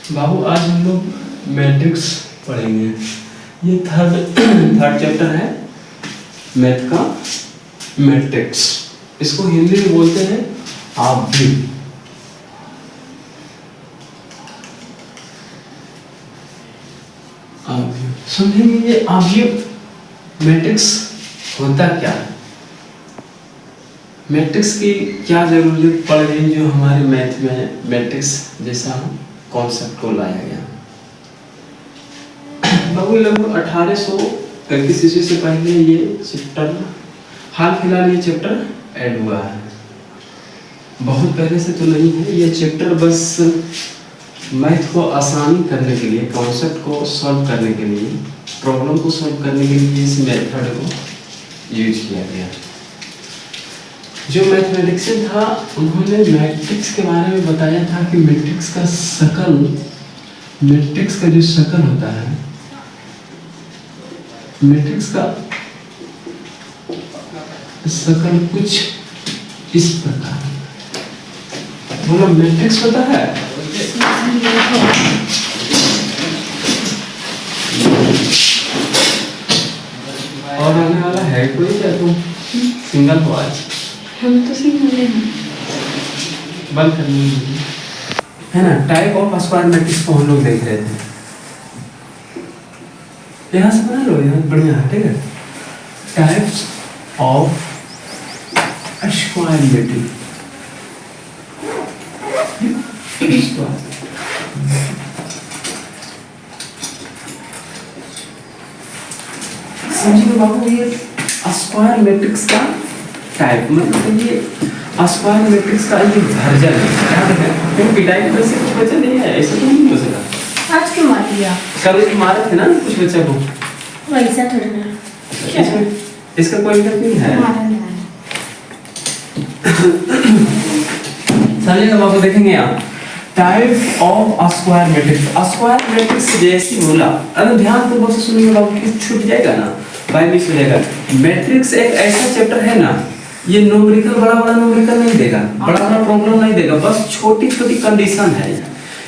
बाबू आज हम लोग मैट्रिक्स पढ़ेंगे। ये थर्ड चैप्टर है मैथ का, मैट्रिक्स। इसको हिंदी में बोलते हैं आव्यूह। समझेंगे ये आव्यूह मैट्रिक्स होता क्या है, मैट्रिक्स की क्या जरूरत पड़ गई जो हमारे मैथ में मैट्रिक्स जैसा कॉन्सेप्ट को लाया गया। बाबू लगभग 1835 ईस्वी से पहले ये चैप्टर, हाल फिलहाल ये चैप्टर ऐड हुआ है, बहुत पहले से तो नहीं है। ये चैप्टर बस मैथ को आसानी करने के लिए, कॉन्सेप्ट को सॉल्व करने के लिए, प्रॉब्लम को सॉल्व करने के लिए इस मेथड को यूज किया गया। जो मैथमेटिशियन था उन्होंने मैट्रिक्स के बारे में बताया था कि मैट्रिक्स का जो शकल होता है, मैट्रिक्स का शकल कुछ इस प्रकार। बोलो मैट्रिक्स होता है और आने वाला है कोई क्या तुम सिंगल हो आज? हम तो सिंगल हैं। बंद करनी है ना। टाइप ऑफ स्क्वायर मैट्रिक्स को हम लोग देख रहे थे। यहाँ से बना लो, यहाँ बढ़िया है, ठीक है। Types of square matrix. समझिए बाबू, ये स्क्वायर मैट्रिक्स का टाइप मतलब ये स्क्वायर मैट्रिक्स का ये वर्जन है। क्योंकि टाइप में से कुछ बचा नहीं है, ऐसा तो नहीं हो सकता। आज क्यों मार दिया? कल एक मारा थे ना कुछ बच्चा को, वैसा थोड़ा ना। इसमें इसका कोई मतलब नहीं है। समझिएगा बाबू, देखेंगे आप type of square matrix. Square matrix जैसी बोला, अगर ध्यान पूर्वक से सुनिए बाबू, कि छूट जाएगा ना, बाय मिस हो जाएगा। मैट्रिक्स एक ऐसा चैप्टर है ना, ये न्यूमेरिकल बड़ा न्यूमेरिकल नहीं देगा, बड़ा प्रॉब्लम नहीं देगा, बस छोटी छोटी कंडीशन है।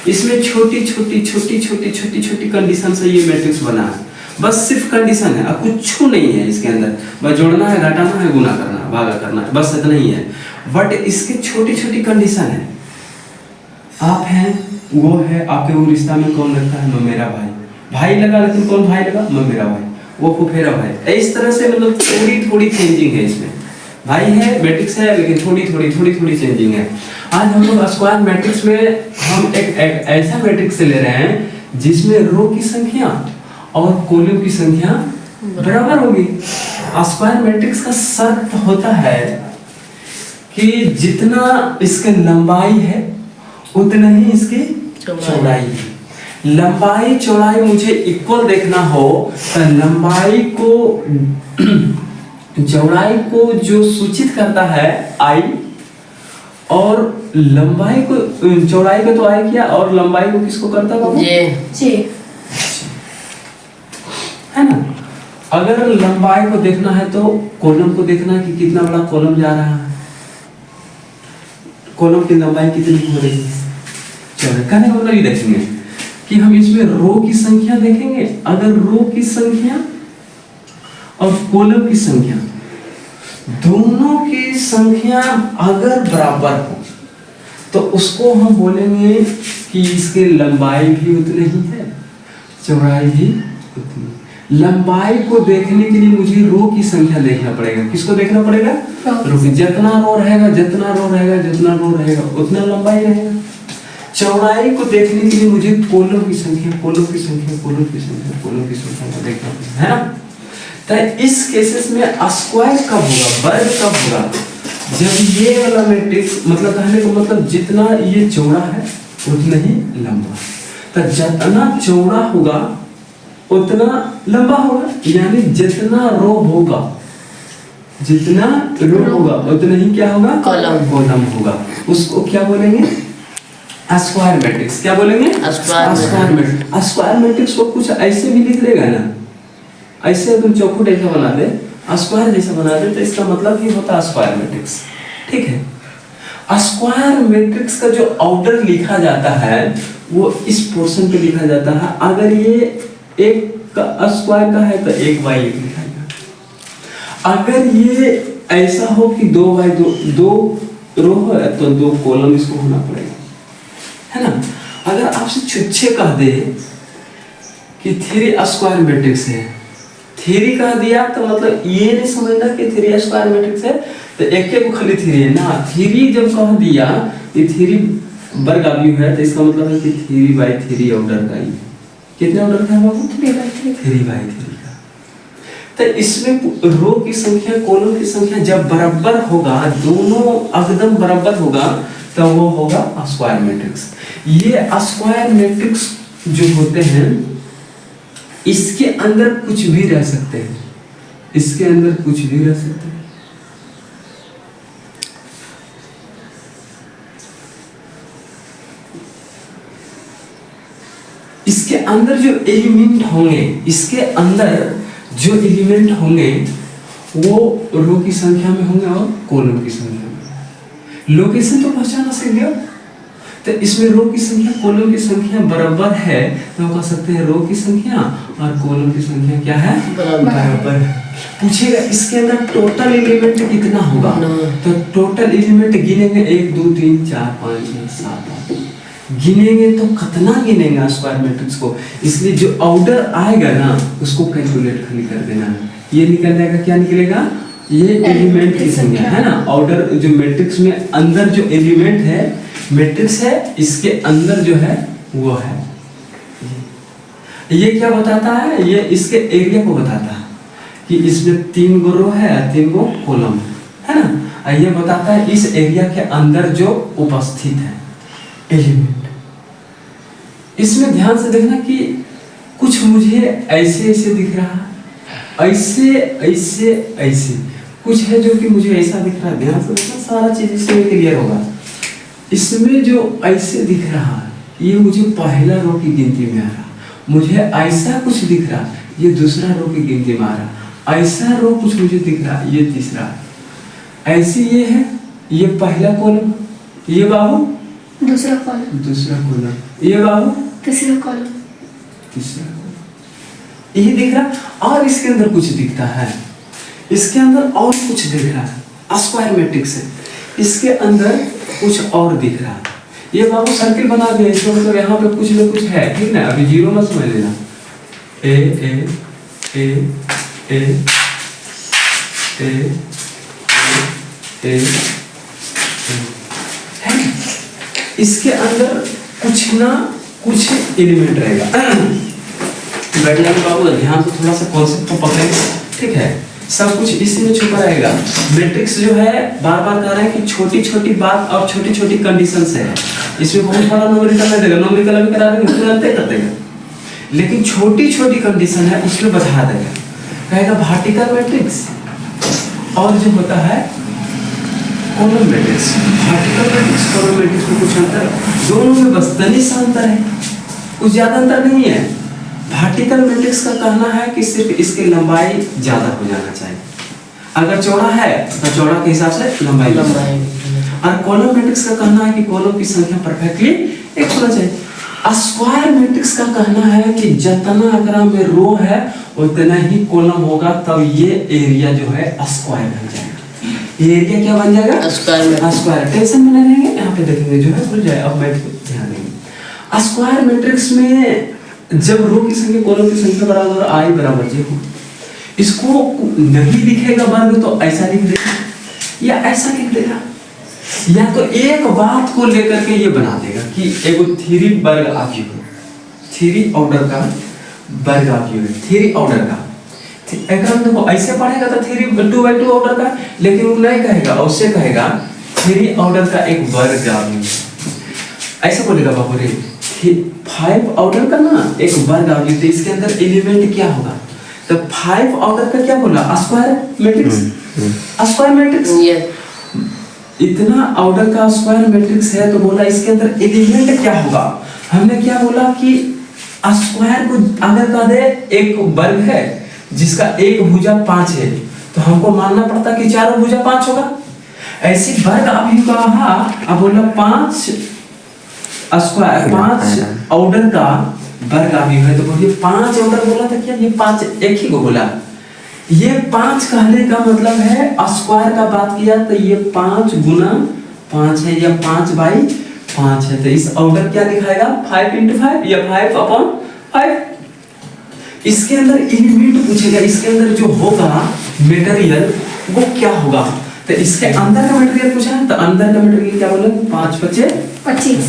इसमें छोटी छोटी कंडीशन से ये मैट्रिक्स बना है। बस सिर्फ कंडीशन है, अब कुछ नहीं है इसके अंदर। बस जोड़ना है, घटाना है, गुना करना है, भागा करना है, बस इतना ही है। बट इसके छोटी कंडीशन है। आप हैं, वो है, आपके वो रिश्ता में कौन लगता है? मैं मेरा भाई लगा, लेकिन कौन भाई लगा? मैं मेरा भाई, वो फुफेरा भाई। इस तरह से मतलब थोड़ी चेंजिंग है इसमें। भाई है, मैट्रिक्स है, लेकिन थोड़ी चेंजिंग है। आज हम लोग स्क्वायर मैट्रिक्स में हम एक ऐसा मैट्रिक्स ले रहे हैं जिसमें रो की संख्या और कॉलम की संख्या बराबर होगी। स्क्वायर मैट्रिक्स का शर्त होता है कि जितना इसकी लंबाई है उतना ही इसकी चौड़ाई है। लंबाई चौड़ाई मुझे इक्वल देखना हो तो लंबाई को चौड़ाई को जो सूचित करता है आई, और लंबाई को चौड़ाई को तो आई किया, और लंबाई को किसको करता है बाबू? जे है ना। अगर लंबाई को देखना है तो कॉलम को देखना है कि कितना बड़ा कॉलम जा रहा है, कॉलम की लंबाई कितनी हो रही है। चलो कहने का मतलब ये देखेंगे कि हम इसमें रो की संख्या देखेंगे। अगर रो की संख्या और कॉलम की संख्या, दोनों की संख्या अगर बराबर हो तो उसको हम बोलेंगे कि इसकी लंबाई भी उतनी ही है, चौड़ाई भी उतनी। लंबाई को देखने के लिए मुझे रो की संख्या देखना पड़ेगा। किसको देखना पड़ेगा? रो की। जितना रो रहेगा उतना लंबाई रहेगा। चौड़ाई को देखने के लिए मुझे कॉलम की संख्या को देखना पड़ेगा, है ना। तो इस केसेस में स्क्वायर कब होगा, वर्ग कब होगा? जब ये वाला मैट्रिक्स, मतलब कहने का मतलब जितना ये चौड़ा है उतना ही लंबा। तो जितना चौड़ा होगा उतना लंबा होगा, यानी जितना रो होगा उतना ही क्या होगा? कॉलम होगा। उसको क्या बोलेंगे? Square matrix. क्या बोलेंगे? Square matrix. स्क्वायर मैट्रिक्स को कुछ ऐसे भी लिख देगा ना, ऐसे तुम चौखुट ऐसा बना दे, स्क्वायर जैसा बना दे, तो इसका मतलब ही होता है स्क्वायर मैट्रिक्स, ठीक है। स्क्वायर मैट्रिक्स का जो ऑर्डर लिखा जाता है वो इस पोर्शन पे लिखा जाता है। अगर ये एक का स्क्वायर का है तो 1/1 लिखा जाएगा। अगर ये ऐसा हो कि 2/2 दो रो है तो 2 कॉलम इसको होना पड़ेगा, है ना। अगर आपसे छुच्छे कह दे कि 3 स्क्वायर मैट्रिक्स है, 3 कह दिया तो मतलब ये नहीं समझना कि 3 स्क्वायर मैट्रिक्स है तो एक को खाली 3 है ना। 3 जब कह दिया ये 3 वर्ग अवयव है तो इसका मतलब है कि 3/3 ऑर्डर का ही। कितने ऑर्डर का है बाबू? 3/3 का। तो इसमें रो की संख्या कॉलम की संख्या जब बराबर होगा, दोनों एकदम बराबर होगा तो वो होगा स्क्वायर मैट्रिक्स। ये स्क्वायर मैट्रिक्स जो होते हैं इसके अंदर कुछ भी रह सकते हैं, इसके अंदर कुछ भी रह सकते हैं। इसके अंदर जो एलिमेंट होंगे, इसके अंदर जो एलिमेंट होंगे वो रो की संख्या में होंगे और कॉलम की संख्या में। लोकेशन तो पहचाना सीख गया। तो इसमें रो की संख्या कॉलम की संख्या बराबर है तो हम कह सकते हैं रो की संख्या और कॉलम की संख्या क्या है? बराबर। पूछेगा इसके अंदर टोटल एलिमेंट कितना होगा तो टोटल एलिमेंट गिनेंगे 1 2 3 4 5 6 7 8 गिनेंगे तो कितना गिनेंगे स्क्वायर मैट्रिक्स को। इसलिए जो ऑर्डर आएगा ना उसको कैलकुलेट खाली कर देना है। ये निकल जाएगा, क्या निकलेगा? ये एलिमेंट की संख्या है ना। ऑर्डर जो मैट्रिक्स में अंदर जो एलिमेंट है मैट्रिक्स है इसके अंदर जो है वो है। ये क्या बताता है? ये इसके एरिया को बताता है कि इसमें 3 गो रो है 3 गो कॉलम है ना। ये बताता है इस एरिया के अंदर जो उपस्थित है एलिमेंट। इसमें ध्यान से देखना कि कुछ मुझे ऐसे ऐसे दिख रहा है, ऐसे ऐसे ऐसे कुछ है जो कि मुझे ऐसा दिख रहा है। ध्यान से देखना, सारा चीज इसमें क्लियर होगा। इसमें जो ऐसे दिख रहा है ये मुझे पहला रो की गिनती में आ रहा। मुझे ऐसा कुछ दिख रहा ये दूसरा रो की गिनती में आ रहा। ऐसा रो कुछ मुझे दिख रहा ये तीसरा। ऐसे ये है, ये पहला कॉलम, ये बाबू दूसरा कॉलम, ये बाबू तीसरा कॉलम, यही दिख रहा। और इसके अंदर कुछ दिखता है, इसके अंदर और कुछ दिख रहा है। स्क्वायर मैट्रिक्स है, इसके अंदर कुछ और दिख रहा है। ये बाबू सर्किल बना दिया, इसका मतलब यहाँ पे कुछ न कुछ है, ठीक ना। अभी जीरो मत समझ लेना। ए ए ए ए ए ए है। इसके अंदर कुछ ना कुछ एलिमेंट रहेगा। बैठ जाएंगे बाबू, ध्यान से थोड़ा सा कॉन्सेप्ट को पकड़ेंगे, ठीक है। सब कुछ इसी में छुपा रहेगा। मैट्रिक्स जो है बार बार कह रहे हैं कि छोटी छोटी बात और छोटी छोटी कंडीशंस है। इसमें बहुत बड़ा न्यूमेरिकल नहीं देगा, न्यूमेरिकल भी करा देंगे, तुरंत कर देगा। लेकिन छोटी छोटी कंडीशन है उसमें बता देगा, कहेगा वर्टिकल मैट्रिक्स और जो होता है column matrix. Vertical matrix column matrix में कुछ अंतर, दोनों में बस तनी सा अंतर है, कुछ ज्यादा अंतर नहीं है। वर्टिकल मैट्रिक्स का कहना है कि सिर्फ इसकी लंबाई ज्यादा हो जाना चाहिए। अगर चौड़ा है तो चौड़ा के हिसाब से लंबाई। और कॉलम मैट्रिक्स का कहना है कि कॉलम की संख्या परफेक्टली एक होना चाहिए। स्क्वायर मैट्रिक्स का कहना है कि जितना अगर में रो है उतना ही कॉलम होगा, तब ये एरिया जो है स्क्वायर बन जाएगा। एरिया क्या बन जाएगा? स्क्वायर। टेंशन में नहीं रहेंगे, यहाँ पे देखेंगे जो है भूल जाए। अब मैं ध्यान देंगे। स्क्वायर मैट्रिक्स में जब रो की संख्या कॉलम की संख्या बराबर आई बराबर जे हो, इसको नहीं लिखेगा वर्ग तो ऐसा लिख देगा या ऐसा लिख देगा, या तो एक बात को लेकर के ये बना देगा कि एगो 3 वर्ग अवयव है, 3 ऑर्डर का वर्ग अवयव है, 3 ऑर्डर का। एकदम देखो ऐसे पढ़ेगा तो 3 2/2 ऑर्डर का, लेकिन वो नहीं कहेगा, उससे कहेगा 3 ऑर्डर का एक वर्ग अवयव। ऐसा बोलेगा बाबू रे 5 ऑर्डर का ना एक वर्ग अवयव। तो इसके अंदर एलिमेंट क्या होगा? तो 5 ऑर्डर का क्या बोला? Square matrix. स्क्वायर मैट्रिक्स इतना ऑर्डर का स्क्वायर मैट्रिक्स है तो बोला इसके अंदर एलिमेंट क्या होगा। हमने क्या बोला कि स्क्वायर को अगर कह दे एक वर्ग है जिसका एक भुजा 5 है तो हमको मानना पड़ता कि चारों भुजा 5 होगा। ऐसे वर्ग अभिव्यहा अब बोला 5 स्क्वायर 5 ऑर्डर का वर्ग अभिव्यहा है। तो बोलिए 5 ऑर्डर बोला था क्या? ये 5 एक ही को बोला। ये 5 कहने का मतलब है स्क्वायर का बात किया तो ये 5 गुना 5 है या 5/5 है। तो इस ऑर्डर क्या दिखाएगा? 5 × 5 या 5/5। इसके अंदर एलिमेंट पूछेगा, इसके अंदर जो होगा मटेरियल वो क्या होगा। तो इसके अंदर का मटेरियल पूछा है तो अंदर का मटेरियल क्या बोले? 5 × 5 = 25।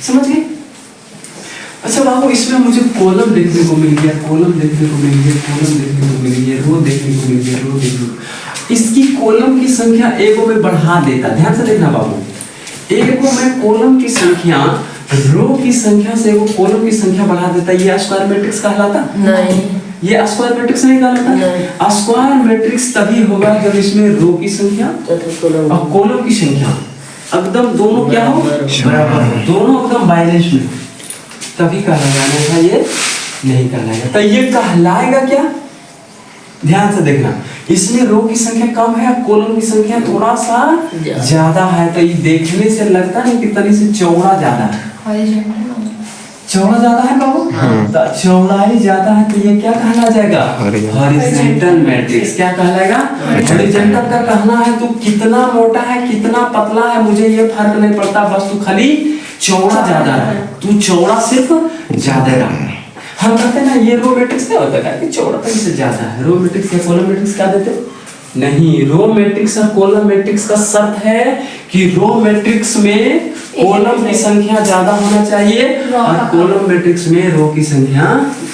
समझ गए? अच्छा बाबू, इसमें मुझे कॉलम देखने को मिल गया, कॉलम देखने को मिल गया, कॉलम देखने को मिल गया, रो देखने को मिल गया, रो देखने को। इसकी कॉलम की संख्या एगो में बढ़ा देता। ध्यान से देखना बाबू, एगो में कॉलम की संख्या रो की संख्या से एगो कॉलम की संख्या बढ़ा देता। ये स्क्वायर मैट्रिक्स कहलाता? नहीं, ये स्क्वायर मैट्रिक्स नहीं कहलाता। स्क्वायर मैट्रिक्स तभी होगा जब इसमें रो की संख्या और कॉलम की संख्या एकदम दोनों क्या हो? बराबर हो, दोनों एकदम बैलेंस में, तभी कहलाएगा। ये नहीं कहलाएगा। तो ये कहलाएगा क्या? ध्यान से देखना, इसमें रो की संख्या कम है, कॉलम की संख्या थोड़ा सा ज्यादा है। तो ये देखने से लगता नहीं कि तनी से चौड़ा ज्यादा है। चौड़ा ज्यादा है बाबू? तो चौड़ाई ज्यादा है तो ये क्या कहला जाएगा? Horizontal matrix. क्या कहलाएगा? हॉरिजॉन्टल का कहना है तू कितना मोटा है कितना पतला है मुझे ये फर्क नहीं पड़ता, बस तू खाली चौड़ा ज्यादा है, तू चौड़ा सिर्फ ज्यादा है। हम कहते हैं ना ये रो मैट्रिक्स क्या होता है कि चौड़ापन से ज्यादा है। रो मैट्रिक्स या कॉलम मैट्रिक्स क्या देते? नहीं, रो मैट्रिक्स और कॉलम मैट्रिक्स का शर्त है कि रो मैट्रिक्स में कॉलम की संख्या ज्यादा होना चाहिए और कॉलम मैट्रिक्स में रो की संख्या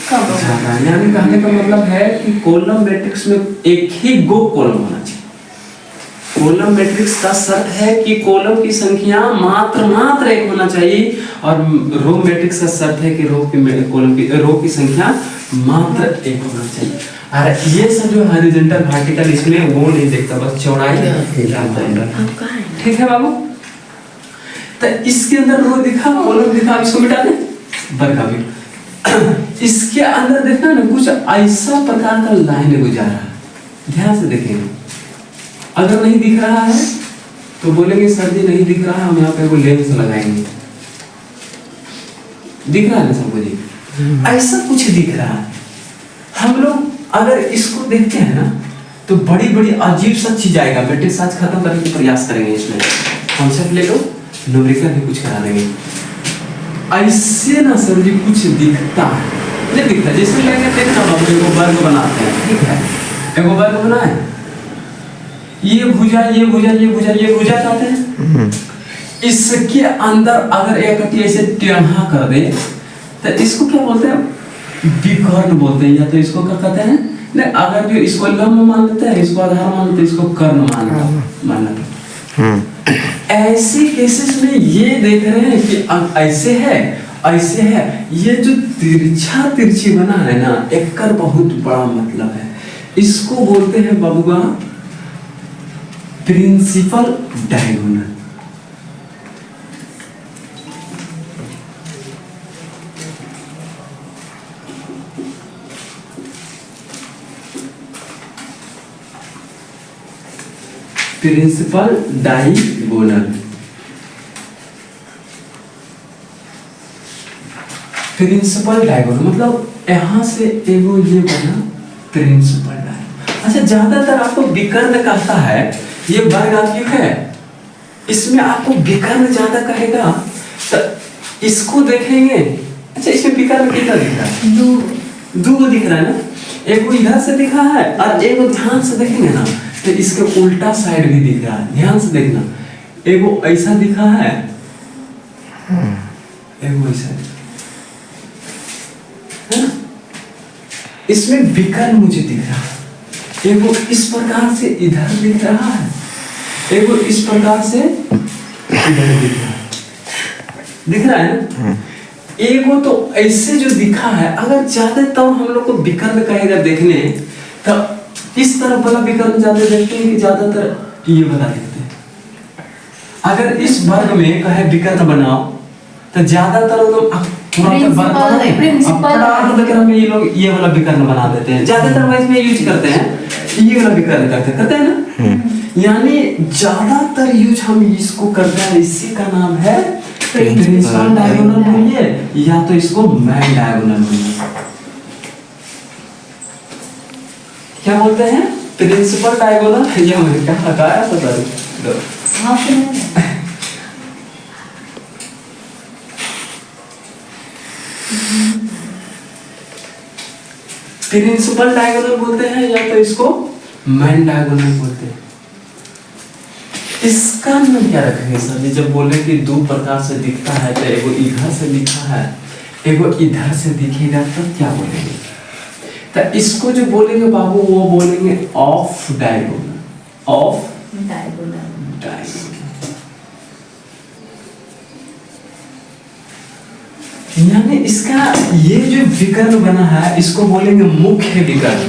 ज्यादा। यानी कहने का मतलब है कि कॉलम मैट्रिक्स में एक ही गो कॉलम होना चाहिए। कॉलम मैट्रिक्स का शर्त है कि कॉलम की संख्या मात्र एक होना चाहिए और रो मैट्रिक्स का शर्त है कि रो की संख्या मात्र एक होना चाहिए। और ये सब जो हॉरिजॉन्टल वर्टिकल इसमें वो नहीं देखता, बस चौड़ाई। ठीक है बाबू? तो इसके अंदर रो दिखा, कॉलम दिखा, इसको मिटा दे, वर्ग भी। इसके अंदर देखना ना कुछ ऐसा प्रकार का लाइन गुजारा है। ध्यान से देखेंगे, अगर नहीं दिख रहा है तो बोलेंगे सर जी नहीं दिख रहा है, हम यहाँ पे वो लेंस लगाएंगे। दिख रहा है ना सबको जी? ऐसा कुछ दिख रहा है। हम लोग अगर इसको देखते हैं ना तो बड़ी बड़ी अजीब सा चीज आएगा। मैट्रिक्स आज खत्म करने की प्रयास करेंगे, इसमें कॉन्सेप्ट ले लो, न्यूमेरिकल भी कुछ करा देंगे। ऐसे ना सर जी कुछ दिखता है, नहीं दिखता जैसे लेंगे देखना बाबू, एगो वर्ग बनाते हैं, ठीक है, एगो वर्ग बना है, ये भुजा ये भुजा ये भुजा ये भुजा चाहते हैं। इसके अंदर अगर एक कटी ऐसे टेढ़ा कर दे तो इसको क्या बोलते हैं? विकर्ण बोलते हैं, या तो इसको क्या कहते हैं? नहीं, अगर जो इसको लंब मान लेते हैं, इसको आधार मान लेते हैं, इसको कर्ण मानना। ऐसे केसेस में ये देख रहे हैं कि ऐसे है ऐसे है, ये जो तिरछा तिरछी बना है ना, एक बहुत बड़ा मतलब है। इसको बोलते हैं बाबूगा principal diagonal. Principal diagonal, principal diagonal मतलब यहां से एगो ये बना प्रिंसिपल डायगोनल। अच्छा, ज्यादातर आपको विकर्ण कहता है, ये वर्ग आपकी है, इसमें आपको विकर्ण ज्यादा कहेगा तो इसको देखेंगे। अच्छा, इसमें विकर्ण कितना दिख रहा है? दो दिख रहा है ना, एक इधर से दिखा है और एक ध्यान से देखेंगे ना तो इसके उल्टा साइड भी दिख रहा है। ध्यान से देखना, एगो ऐसा दिखा है, एगो ऐसा है ना, इसमें विकर्ण मुझे दिख रहा है। एगो इस प्रकार से इधर दिख रहा है, एगो इस प्रकार से इधर दिख रहा है ना। एगो तो ऐसे जो दिखा है, अगर ज्यादातर हम लोग को विकर्ण कहेगा देखने तो इस तरफ वाला विकर्ण ज्यादा देखते हैं कि ज्यादातर ये वाला देखते हैं। अगर इस वर्ग में कहे विकर्ण बनाओ तो ज्यादातर पूरा तो बना नहीं, अब फटाक से हम ये लोग ये वाला विकर्ण बना देते हैं, ज्यादातर वाइज में यूज करते हैं, ये वाला विकर्ण करते हैं ना, यानी ज्यादातर यूज हम इसको करते हैं, इसी का नाम है प्रिंसिपल डायगोनल बोलिए या तो इसको मैन डायगोनल बोलिए। क्या बोलते हैं? प्रिंसिपल डायगोनल, ये मैंने कहा हटाया था सर। प्रिंसिपल डायगोनल बोलते हैं या तो इसको मैन डायगोनल बोलते हैं। इसका नाम क्या रखेंगे सर? जब बोले कि दो प्रकार से दिखता है, तो एगो इधर से दिखा है, एगो इधर से दिखेगा, तो क्या बोलेंगे? तो इसको जो बोलेंगे बाबू वो बोलेंगे ऑफ डायगोनल, ऑफ डायगोनल। यानी इसका ये जो विकर्ण बना है इसको बोलेंगे मुख्य विकर्ण।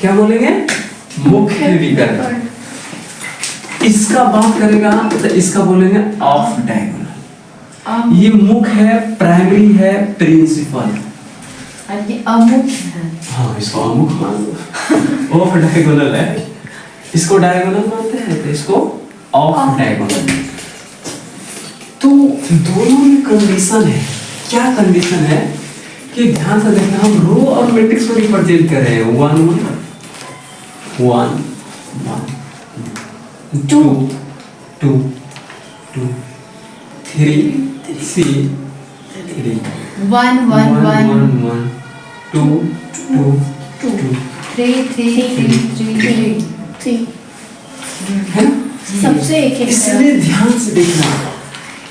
क्या बोलेंगे? मुख्य विकर्ण। इसका बात करेगा तो इसका बोलेंगे ऑफ डायगोनल। ये मुख्य है, प्राइमरी है, प्रिंसिपल। ये अमुख्य है। हाँ, इसको अमुख्य मान लो, ऑफ डायगोनल है। इसको डायगोनल मानते हैं तो इसको ऑफ डायगोनल। तो दोनों में कंडीशन है। क्या कंडीशन है कि ध्यान से देखना, हम रो और मैट्रिक्स को रिप्रेजेंट कर रहे हैं, 1 1 1 2 2 2 3 3 3 1 1 1 1 2 2 2 3 3 3 3 है ना? सबसे एक एक इसलिए ध्यान से देखना,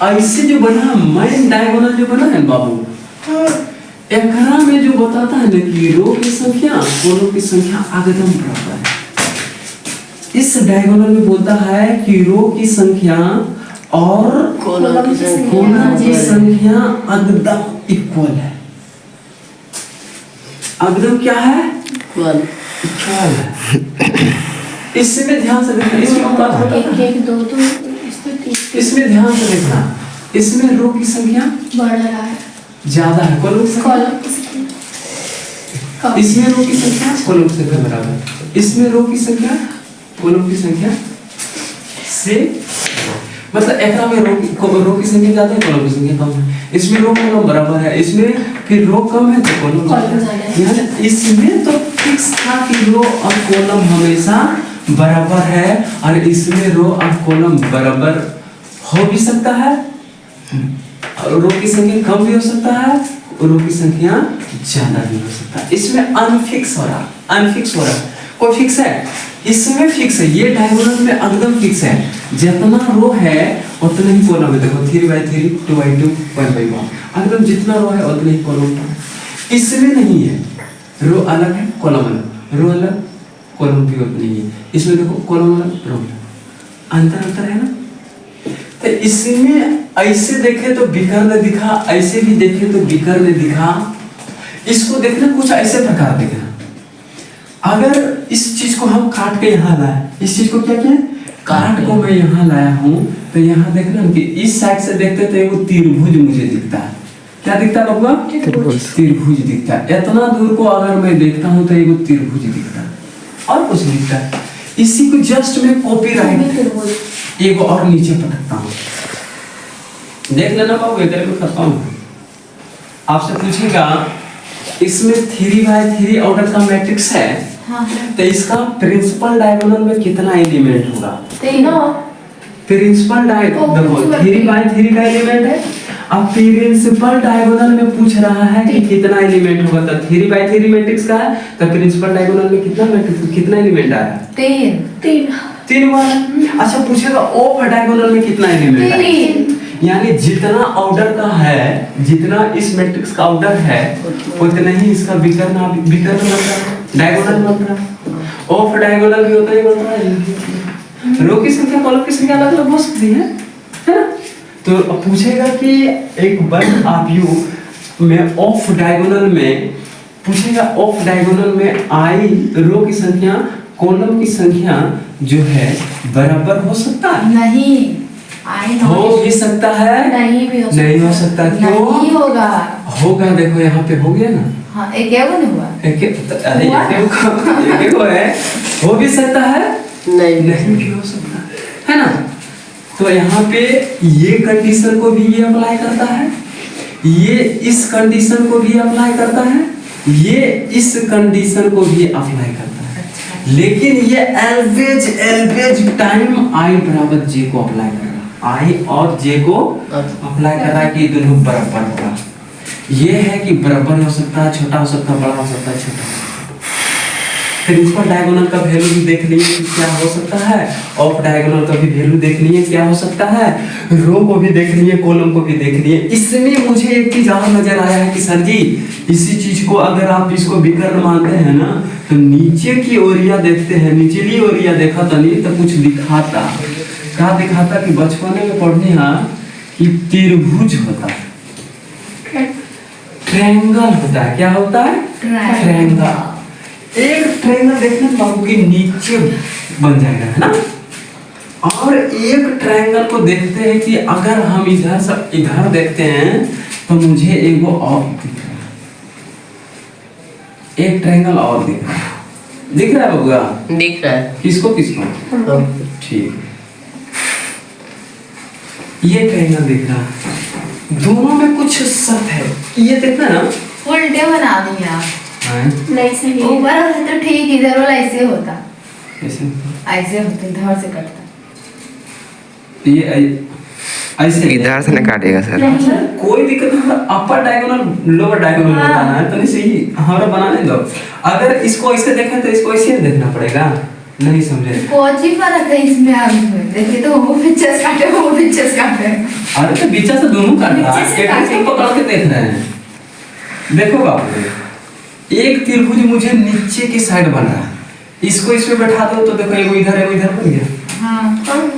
ऐसे जो बना मैन डायगोनल जो बना है बाबू, एकरा में जो बताता है ना कि रो की संख्या कॉलम की संख्या एकदम बराबर है। इस डायगोनल में बोलता है कि रो की संख्या और कॉलम की संख्या एकदम इक्वल है। एकदम क्या है? इक्वल है। इसमें ध्यान से देखना, इसमें बात होता है, 1 1 2 2 इसमें 3 इसमें ध्यान से देखना, इसमें रो की संख्या बढ़ रहा है, ज्यादा है, कॉलम की संख्या कॉलम की संख्या इसमें रो की संख्या कॉलम की संख्या बराबर है। इसमें रो की संख्या कॉलम की संख्या से, मतलब एकरा में रो की संख्या ज्यादा है, कॉलम की संख्या कम है। इसमें रो कॉलम बराबर है, इसमें फिर रो कम है तो कॉलम ज्यादा है। यानी इसमें तो फिक्स था कि रो और कॉलम हमेशा बराबर है, और इसमें रो और कॉलम बराबर हो भी सकता है, और रो की संख्या कम भी हो सकता है, और रो की संख्या ज्यादा भी हो सकता है। इसमें अनफिक्स हो रहा, कोई फिक्स है? इसमें फिक्स है, ये डायगोनल में एकदम फिक्स है, जितना रो है उतना ही कॉलम है। देखो 3/3 2/2 1/1, एकदम जितना रो है उतना ही कॉलम है। इसमें नहीं है, रो अलग है कॉलम अलग, रो अलग कॉलम भी उतनी ही है। इसमें देखो कॉलम अलग रो अलग, अंतर है ना। तो इसमें ऐसे देखे तो विकर्ण दिखा, ऐसे भी देखे तो विकर्ण दिखा। इसको देखना कुछ ऐसे प्रकार देखना, अगर इस चीज को हम काट के यहाँ लाए, इस चीज को क्या किया, काट को मैं यहाँ लाया हूँ, तो यहाँ देखना कि इस साइड से देखते तो एक त्रिभुज मुझे दिखता है। क्या दिखता है बबुआ? त्रिभुज दिखता है। इतना दूर को अगर मैं देखता हूँ तो एक त्रिभुज दिखता है, और कुछ दिखता है। इसी को जस्ट मैं कॉपी राइट एक और नीचे पटकता हूँ, देख लेना बाबू, एक में करता हूँ। आपसे पूछेगा इसमें 3/3 ऑर्डर का मैट्रिक्स है, हाँ तो इसका प्रिंसिपल डायगोनल में कितना एलिमेंट होगा? 3 प्रिंसिपल डायगोनल 3/3 का एलिमेंट है। अब प्रिंसिपल डायगोनल में पूछ रहा है कि कितना एलिमेंट होगा, तो 3/3 मैट्रिक्स का है, तो प्रिंसिपल डायगोनल में कितना मैट्रिक्स, कितना एलिमेंट आया? 3 बार। अच्छा पूछेगा ऑफ डायगोनल में कितना एलिमेंट है? यानी जितना ऑर्डर का है, जितना इस मैट्रिक्स का ऑर्डर है, उतना ही इसका विकर्ण बन रहा है, डायगोनल बन रहा है। ऑफ डायगोनल भी होता ही बन रहा है। रो की संख्या कॉलम की संख्या अलग अलग हो सकती है ना। तो पूछेगा कि एक वन ऑफ यू में ऑफ डायगोनल में पूछेगा, ऑफ डायगोनल में आई रो की संख्या कॉलम की संख्या जो है बराबर हो सकता है? नहीं, आई हो भी सकता है, नहीं भी हो सकता। नहीं हो सकता। नहीं क्यों होगा। होगा? देखो यहाँ पे हो गया ना, हाँ एक है वो नहीं हुआ। अरे एक है, हो भी सकता है, नहीं भी हो सकता है ना। तो यहाँ पे ये कंडीशन को भी ये अप्लाई करता है, ये इस कंडीशन को भी अप्लाई करता है, ये इस कंडीशन को भी अप्लाई करता है। लेकिन ये एल्वेज टाइम आई बराबर जे को अप्लाई कर रहा है, आई और जे को अप्लाई कर रहा है कि दोनों बराबर होगा। ये है कि बराबर हो सकता है, छोटा हो सकता है, बड़ा हो सकता है, छोटा हो सकता है। फिर इस पर डायगोनल का वैल्यू भी देख लिए कि क्या हो सकता है, ऑफ डायगोनल का भी वैल्यू देख लिए क्या हो सकता है, रो को भी देख लिए, कॉलम को भी देख लिए। इसमें मुझे एक चीज और नजर आया है कि सर जी इसी चीज को अगर आप इसको विकर्ण मानते हैं ना, तो नीचे की ओरिया देखते हैं, निचली ओरिया देखा तो नहीं तो कुछ दिखाता, क्या दिखाता कि बचपन में पढ़ने हाँ कि त्रिभुज होता है, ट्रायंगल होता है। क्या होता है? ट्रायंगल। एक ट्रायंगल देखने तो बाबू के नीचे बन जाएगा, है ना। और एक ट्रायंगल को देखते हैं कि अगर हम इधर से इधर देखते हैं तो मुझे एगो और दिख रहा है, एक ट्रायंगल और दिख रहा है। दिख रहा है बबुआ? दिख रहा है। किसको किसको? ठीक है, ये ट्रायंगल दिख रहा है, दोनों में कुछ सत है। ये देखना ना, उल्टे बना दिए आप। नहीं सही है। ऊपर होता तो ठीक, इधर वाला ऐसे होता, ऐसे ऐसे होता, इधर से कटता। ये ऐसे इधर से न काटेगा सर। नहीं कोई दिक्कत नहीं, अपर डायगोनल लोअर डायगोनल बताना है तो नहीं सही, हमारा बनाने दो। अगर इसको ऐसे देखें तो इसको ऐसे देखना पड़ेगा, नहीं समझे? कोची फर्क है इसमें आप में? देखिए तो वो पिक्चर्स काटे, वो पिक्चर्स काटे। अरे तो बीचा से दोनों काट रहा है, बीचे से एक काटे। दूसरे को पकड़ के देख रहे हैं। देखो बाबू, एक त्रिभुज मुझे नीचे की साइड बन रहा है, इसको इसमें बैठा दो तो देखो एगो इधर बन गया। हाँ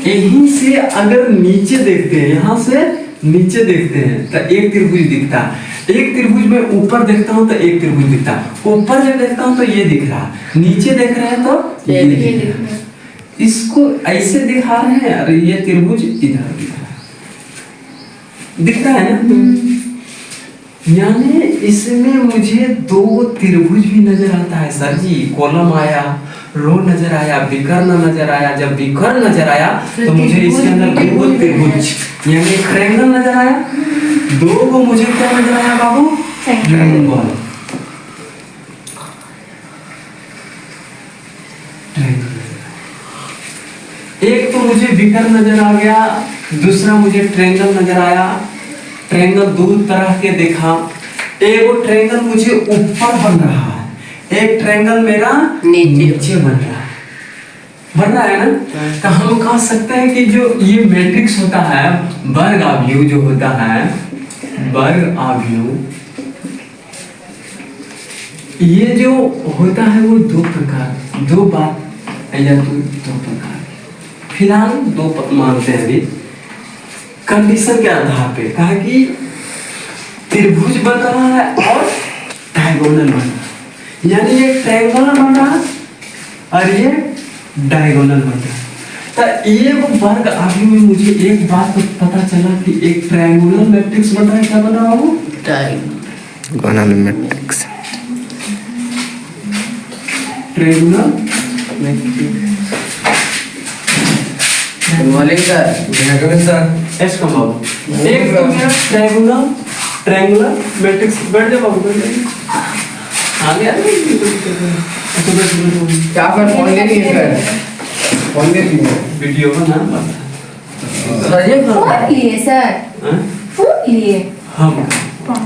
यहीं से अगर नीचे देखते हैं, यहाँ से नीचे देखते हैं तो एक त्रिभुज दिखता है, एक त्रिभुज में ऊपर देखता हूँ तो एक त्रिभुज दिखता है, ऊपर जब देखता हूँ तो ये दिख रहा है, नीचे देख रहे हैं तो ये दिख रहा है। इसको ऐसे दिखा रहे हैं, अरे ये त्रिभुज इधर दिख रहा है, दिखता है ना। यानी इसमें मुझे दो त्रिभुज भी नजर आता है सर जी, कॉलम आया, रो नजर आया, विकर्ण नजर आया। जब विकर्ण नजर आया तो मुझे इसके अंदर दो त्रिभुज यानी ट्रायंगल नजर आया, दो को मुझे क्या नजर आया बाबू? ट्रायंगल। एक तो मुझे विकर्ण नजर आ गया, दूसरा मुझे ट्रायंगल नजर आया। ट्रायंगल दो तरह के देखा, एक वो ट्रायंगल मुझे ऊपर बन रहा है, एक ट्रायंगल मेरा नीचे बन रहा है ना। तो हम कह सकते हैं कि जो ये मैट्रिक्स होता है, वर्ग आव्यूह जो होता है, वर्ग आव्यूह ये जो होता है वो दो प्रकार, दो बात या दो प्रकार, फिलहाल दो मानते हैं अभी कंडीशन के आधार पे। कहा कि त्रिभुज बन रहा है और डायगोनल बन रहा है, यानी ये ट्रायंगल बन रहा है और ये डायगोनल बन रहा है। तो एक वर्ग आव्यूह में मुझे एक बात तो पता चला कि एक ट्रायंगुलर मैट्रिक्स बन रहा है। क्या बन रहा है वो? Diagonal matrix. Triangular morning sir. S का बाबू एक तो मेरा ट्रायंगुलर मैट्रिक्स। बैठ जाओ बाबू, बैठ जाओ। आ गया क्या पर फोन ले लिए सर? फोन ले लिए वीडियो का नाम पता सर ये फोन लिए सर, है? फोन लिए। हम फोन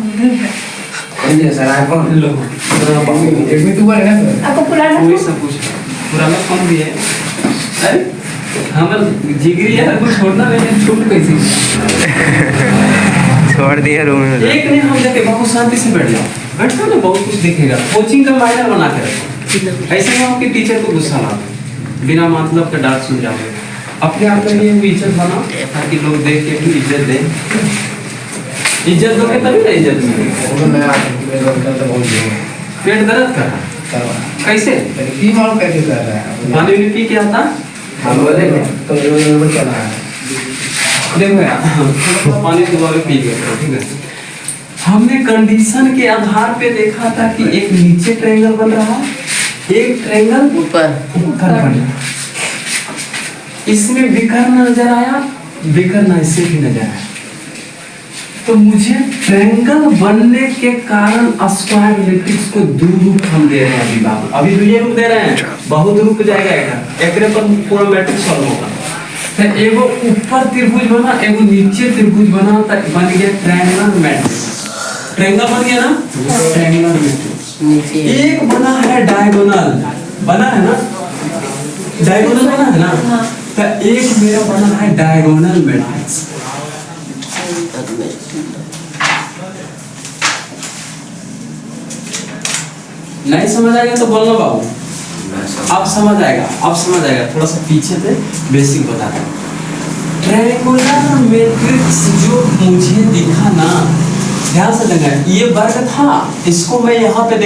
लिए सर आईफोन लो एक भी तू बोले ना सर। आपको पुराना कोई सब कुछ पुराना फोन भी है। अरे हमारा जिगरी है, कुछ छोड़ना नहीं है, छूट कैसे छोड़ दिया रूम में। एक नहीं हम देखे बहुत शांति से बैठ जाओ, बैठो ना, बहुत कुछ दिखेगा। कोचिंग का माइनर बना के रखो, ऐसे ना हो कि टीचर को गुस्सा ला दो, बिना मतलब का डांट सुन जाओगे। अपने आप के लिए भी इज्जत बनाओ ताकि लोग देख के भी इज्जत दें। इज्जत दोगे तभी ना इज्जत मिलेगी। मैं तो बोल दिया पेट दर्द कर रहा कैसे? की मालूम कैसे कर रहा है? पानी पी क्या था? हम बोले तो चला है देखो यार थोड़ा सा पानी दोबारा पी गया, ठीक है। हमने कंडीशन के आधार पे देखा था कि एक नीचे ट्रायंगल बन रहा है, एक ट्रायंगल ऊपर बन रहा है। इसमें विकर्ण नजर आया, विकर्ण ऐसे भी नजर आया। तो मुझे ट्रायंगल बनने के कारण स्क्वायर मैट्रिक्स को दो रूप हम दे रहे हैं अभी बाबू, अभी तो ये रूप दे रहे हैं, बहुत रूप जाएगा एकरे पर पूरा मैट्रिक्स सॉल्व होगा। तो एगो ऊपर त्रिभुज बना, एगो नीचे त्रिभुज बना, तो बन गया ट्रायंगल मैट्रिक्स। ट्रायंगल बन गया ना, ट्रायंगल मैट्रिक्स। एक बना है डायगोनल, बना है ना, डायगोनल बना है ना, तो एक मेरा बना है डायगोनल मैट्रिक्स। नहीं समझ आएगा तो बोलना बाबू, अब समझ आएगा, अब समझ आएगा। थोड़ा सा पीछे से बेसिक बताता हूँ। ट्रायंगुलर मैट्रिक्स जो मुझे दिखा ना, ध्यान से देखना, ये वर्ग था, इसको मैं यहाँ पे